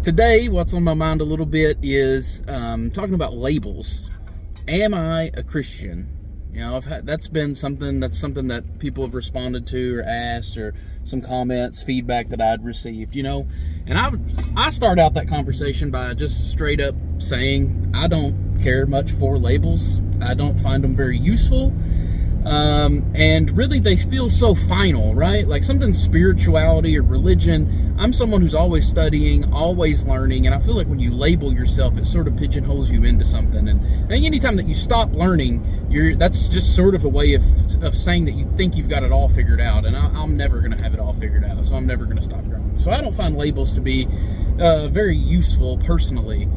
Today, what's on my mind a little bit is talking about labels. Am I a Christian? You know, that's something that people have responded to or asked, or some comments, feedback that I'd received. You know, and I start out that conversation by just straight up saying I don't care much for labels. I don't find them very useful. And really they feel so final, right? Like something spirituality or religion. I'm someone who's always studying, always learning, and I feel like when you label yourself, it sort of pigeonholes you into something. And anytime that you stop learning, that's just sort of a way of saying that you think you've got it all figured out, and I'm never going to have it all figured out, so I'm never going to stop growing. So I don't find labels to be very useful personally.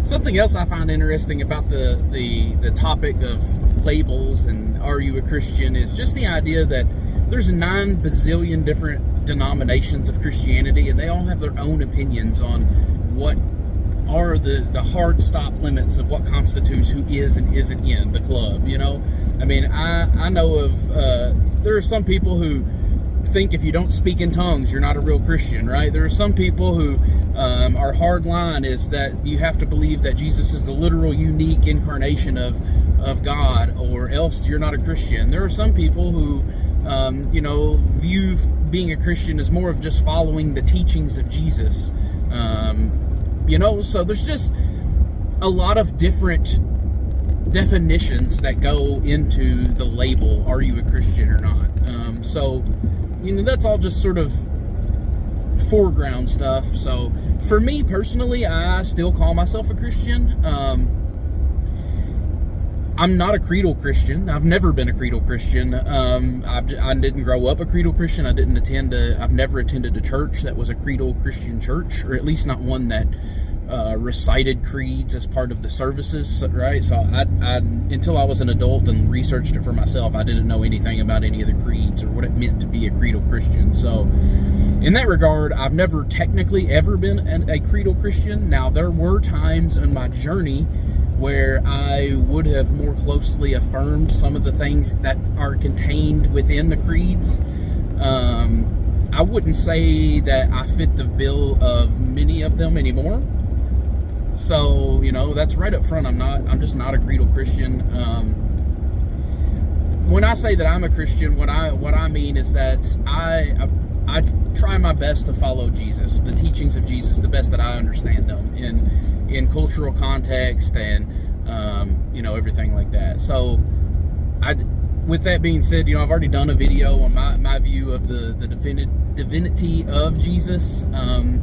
Something else I find interesting about the topic of labels and are you a Christian is just the idea that there's 9 bazillion different denominations of Christianity, and they all have their own opinions on what are the hard stop limits of what constitutes who is and isn't in the club. You know, I mean, I know of there are some people who think if you don't speak in tongues, you're not a real Christian, right? There are some people who our hard line is that you have to believe that Jesus is the literal, unique incarnation of God, or else you're not a Christian. There are some people who, view being a Christian as more of just following the teachings of Jesus. So there's just a lot of different definitions that go into the label, are you a Christian or not? That's all just sort of foreground stuff. So for me personally, I still call myself a Christian. I'm not a creedal Christian. I've never been a creedal Christian. I didn't grow up a creedal Christian. I've never attended a church that was a creedal Christian church, or at least not one that recited creeds as part of the services, right? So until I was an adult and researched it for myself, I didn't know anything about any of the creeds or what it meant to be a creedal Christian. So in that regard, I've never technically ever been a creedal Christian. Now, there were times in my journey where I would have more closely affirmed some of the things that are contained within the creeds. I wouldn't say that I fit the bill of many of them anymore. So, that's right up front. I'm just not a creedal Christian. When I say that I'm a Christian, what I mean is that I try my best to follow Jesus, the teachings of Jesus, the best that I understand them in cultural context and everything like that. So with that being said, I've already done a video on my view of the divinity of Jesus.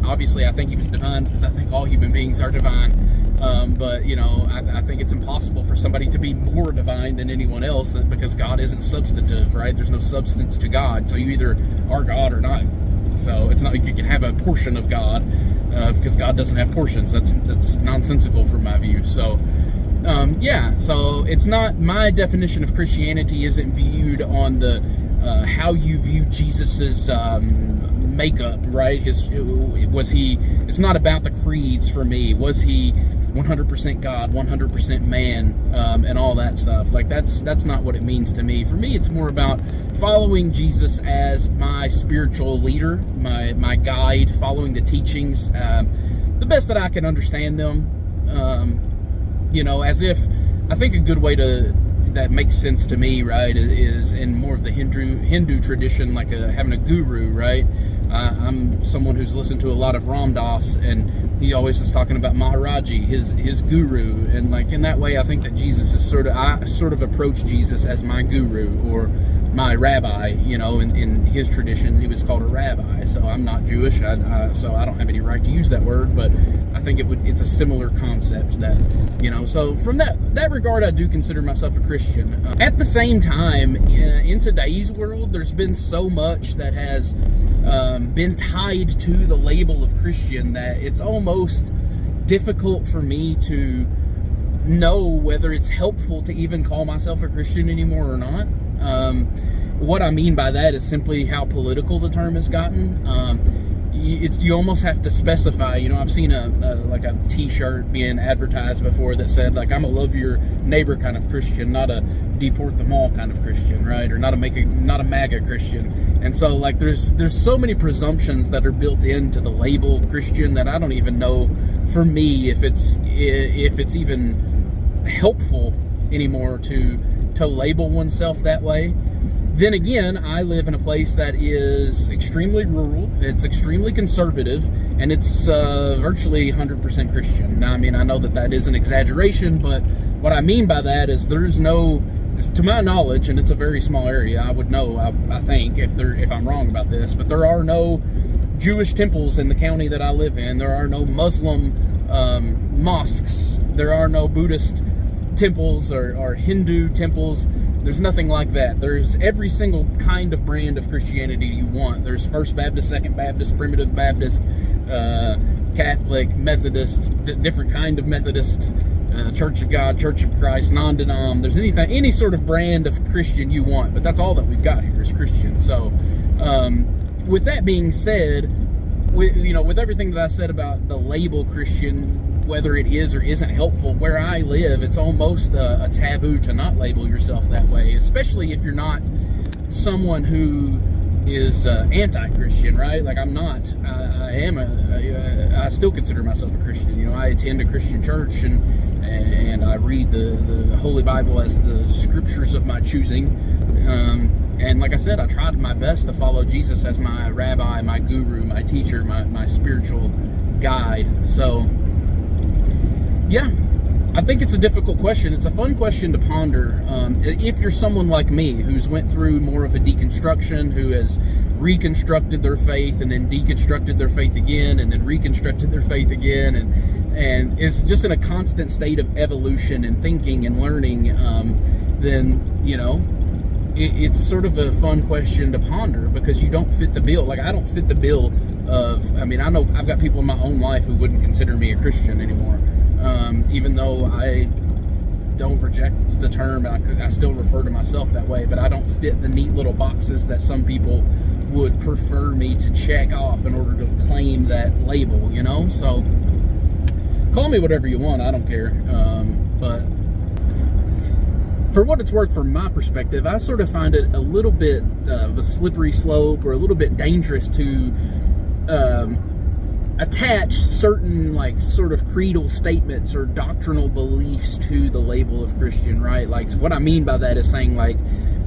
Obviously I think he was divine because I think all human beings are divine. But I think it's impossible for somebody to be more divine than anyone else, because God isn't substantive, right? There's no substance to God. So you either are God or not. So it's not like you can have a portion of God, because God doesn't have portions. That's nonsensical from my view. So so it's not, my definition of Christianity isn't viewed on the how you view Jesus's makeup, right? It's not about the creeds for me. Was he 100% God, 100% man, and all that stuff? Like that's not what it means to me. For me, it's more about following Jesus as my spiritual leader, my guide, following the teachings the best that I can understand them. As if, I think a good way that makes sense to me, right, is in more of the Hindu tradition, like having a guru, right? I'm someone who's listened to a lot of Ram Dass, and he always is talking about Maharaji, his guru, and like in that way, I think that Jesus is I sort of approach Jesus as my guru or my rabbi. In his tradition, he was called a rabbi. So I'm not Jewish, so I don't have any right to use that word, but I think it's a similar concept that, so from that regard, I do consider myself a Christian. At the same time, in today's world, there's been so much that has been tied to the label of Christian that it's almost difficult for me to know whether it's helpful to even call myself a Christian anymore or not. What I mean by that is simply how political the term has gotten. you almost have to specify. I've seen like a T-shirt being advertised before that said, like, I'm a love your neighbor kind of Christian, not a deport them all kind of Christian, right? Or not a MAGA Christian. And so, like, there's so many presumptions that are built into the label Christian that I don't even know, for me, if it's even helpful anymore to label oneself that way. Then again, I live in a place that is extremely rural, it's extremely conservative, and it's virtually 100% Christian. Now, I mean, I know that is an exaggeration, but what I mean by that is there's no, to my knowledge, and it's a very small area, I would know, I think, if I'm wrong about this, but there are no Jewish temples in the county that I live in. There are no Muslim mosques. There are no Buddhist temples or Hindu temples. There's nothing like that. There's every single kind of brand of Christianity you want. There's First Baptist, Second Baptist, Primitive Baptist, Catholic, Methodist, different kind of Methodist, Church of God, Church of Christ, non-denom. There's any sort of brand of Christian you want, but that's all that we've got here is Christian. So, with that being said, with everything that I said about the label Christian, whether it is or isn't helpful, where I live, it's almost a taboo to not label yourself that way, especially if you're not someone who is anti-Christian, right? Like, I'm not. I still consider myself a Christian. I attend a Christian church, and I read the Holy Bible as the scriptures of my choosing. And like I said, I tried my best to follow Jesus as my rabbi, my guru, my teacher, my spiritual guide. So, yeah, I think it's a difficult question. It's a fun question to ponder. If you're someone like me who's went through more of a deconstruction, who has reconstructed their faith and then deconstructed their faith again and then reconstructed their faith again, and is just in a constant state of evolution and thinking and learning, then, it's sort of a fun question to ponder, because you don't fit the bill. Like, I don't fit the bill of, I know I've got people in my own life who wouldn't consider me a Christian anymore. Even though I don't reject the term, I still refer to myself that way, but I don't fit the neat little boxes that some people would prefer me to check off in order to claim that label, So, call me whatever you want, I don't care. But for what it's worth, from my perspective, I sort of find it a little bit of a slippery slope, or a little bit dangerous to attach certain, like, sort of creedal statements or doctrinal beliefs to the label of Christian, right? Like, what I mean by that is saying, like,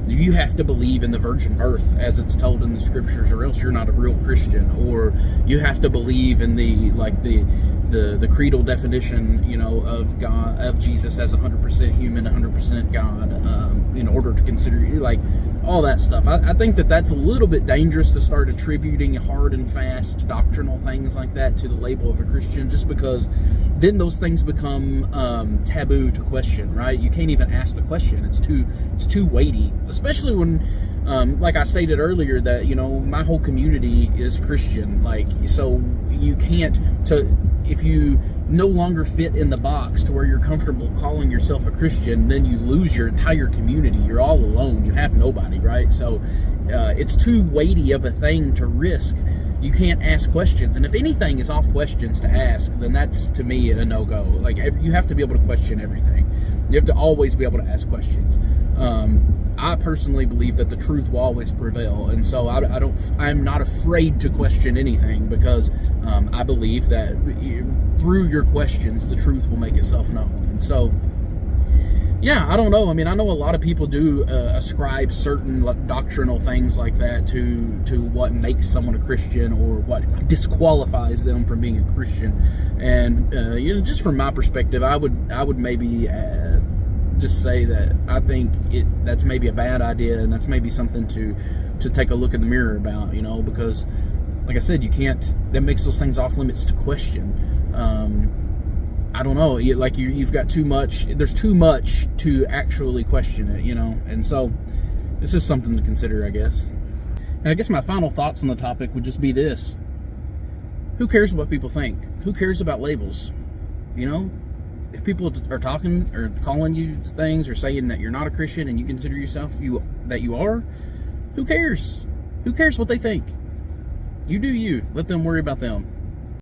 you have to believe in the virgin birth as it's told in the scriptures, or else you're not a real Christian. Or you have to believe in the creedal definition, of God, of Jesus as 100% human, 100% God, in order to consider, like, all that stuff. I think that's a little bit dangerous to start attributing hard and fast doctrinal things like that to the label of a Christian, just because then those things become taboo to question, right? You can't even ask the question. It's too weighty, especially when, like I stated earlier, that, my whole community is Christian. Like, so you can't, if you no longer fit in the box to where you're comfortable calling yourself a Christian, then you lose your entire community. You're all alone. You have nobody, right? So it's too weighty of a thing to risk. You can't ask questions. And if anything is off questions to ask, then that's, to me, a no-go. Like, you have to be able to question everything. You have to always be able to ask questions. I personally believe that the truth will always prevail, and so I'm not afraid to question anything, because I believe that through your questions, the truth will make itself known. And so, yeah, I don't know. I know a lot of people do ascribe certain doctrinal things like that to what makes someone a Christian, or what disqualifies them from being a Christian. And just from my perspective, I would maybe just say that I think that's maybe a bad idea, and that's maybe something to take a look in the mirror about, because, like I said, that makes those things off limits to question. I don't know, you've got too much, there's too much to actually question it, and so it's just something to consider, I guess. And I guess my final thoughts on the topic would just be this: who cares what people think? Who cares about labels? If people are talking or calling you things, or saying that you're not a Christian and you consider yourself that you are, who cares? Who cares what they think? You do you. Let them worry about them.